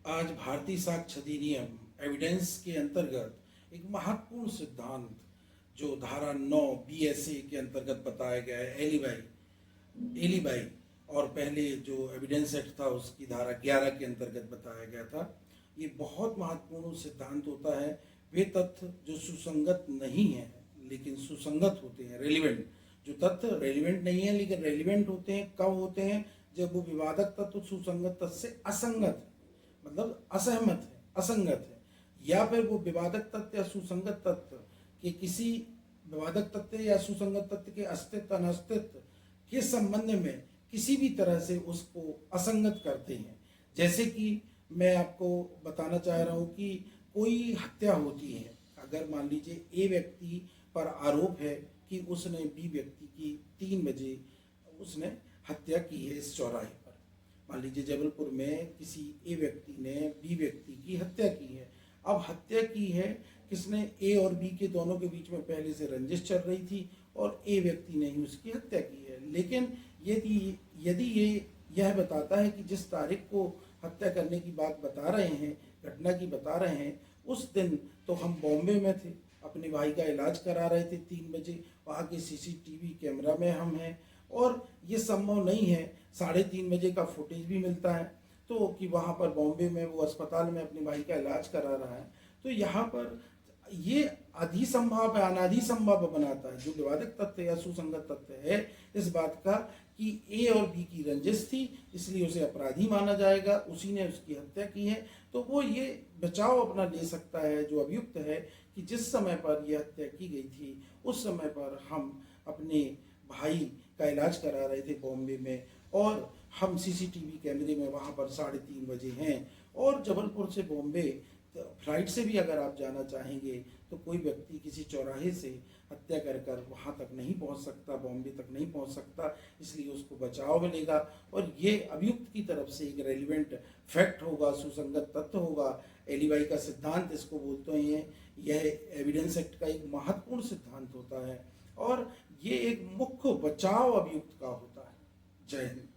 आज भारतीय साक्ष्य अधिनियम एविडेंस के अंतर्गत एक महत्वपूर्ण सिद्धांत जो धारा 9 BSA के अंतर्गत बताया गया है, एलिबाई और पहले जो एविडेंस एक्ट था उसकी धारा 11 के अंतर्गत बताया गया था। ये बहुत महत्वपूर्ण सिद्धांत होता है। वे तथ्य जो सुसंगत नहीं है लेकिन सुसंगत होते हैं, रेलिवेंट, जो तथ्य रेलिवेंट नहीं है लेकिन रेलिवेंट होते हैं, कब होते हैं? जब वो विवादक तत्व सुसंगत तत्व से असंगत है, मतलब असहमत है, असंगत है, या फिर वो विवादक तत्व या सुसंगत तत्व के किसी विवादक तत्व या सुसंगत तत्व के अस्तित्व अनस्तित्व के संबंध में किसी भी तरह से उसको असंगत करते हैं। जैसे कि मैं आपको बताना चाह रहा हूँ कि कोई हत्या होती है, अगर मान लीजिए ए व्यक्ति पर आरोप है कि उसने बी व्यक्ति की 3 बजे उसने हत्या की है इस चौराहे पर। मान लीजिए जबलपुर में किसी ए व्यक्ति ने बी व्यक्ति की हत्या की है। अब हत्या की है किसने? ए और बी के दोनों के बीच में पहले से रंजिश चल रही थी और ए व्यक्ति ने ही उसकी हत्या की है। लेकिन यदि ये यह बताता है कि जिस तारीख को हत्या करने की बात बता रहे हैं, घटना की बता रहे हैं, उस दिन तो हम बॉम्बे में थे, अपने भाई का इलाज करा रहे थे 3 बजे, वहाँ के CCTV कैमरा में हम हैं और ये संभव नहीं है। 3:30 बजे का फुटेज भी मिलता है तो कि वहाँ पर बॉम्बे में वो अस्पताल में अपने भाई का इलाज करा रहा है। तो यहाँ पर ये अधिसंभव है, अनाधिसंभव बनाता है जो विवादक तथ्य या सुसंगत तथ्य है इस बात का कि ए और बी की रंजिश थी, इसलिए उसे अपराधी माना जाएगा, उसी ने उसकी हत्या की है। तो वो ये बचाव अपना ले सकता है जो अभियुक्त है कि जिस समय पर यह हत्या की गई थी उस समय पर हम अपने भाई का इलाज करा रहे थे बॉम्बे में और हम CCTV कैमरे में वहाँ पर 3:30 बजे हैं। और जबलपुर से बॉम्बे फ्लाइट से भी अगर आप जाना चाहेंगे तो कोई व्यक्ति किसी चौराहे से हत्या कर वहाँ तक नहीं पहुँच सकता, बॉम्बे तक नहीं पहुँच सकता, इसलिए उसको बचाव मिलेगा। और ये अभियुक्त की तरफ से एक रेलिवेंट फैक्ट होगा, सुसंगत तथ्य होगा। एलिबाई का सिद्धांत इसको बोलते हैं। यह एविडेंस एक्ट का एक महत्वपूर्ण सिद्धांत होता है और ये एक मुख्य बचाव अभियुक्त का होता है। जय हिंद।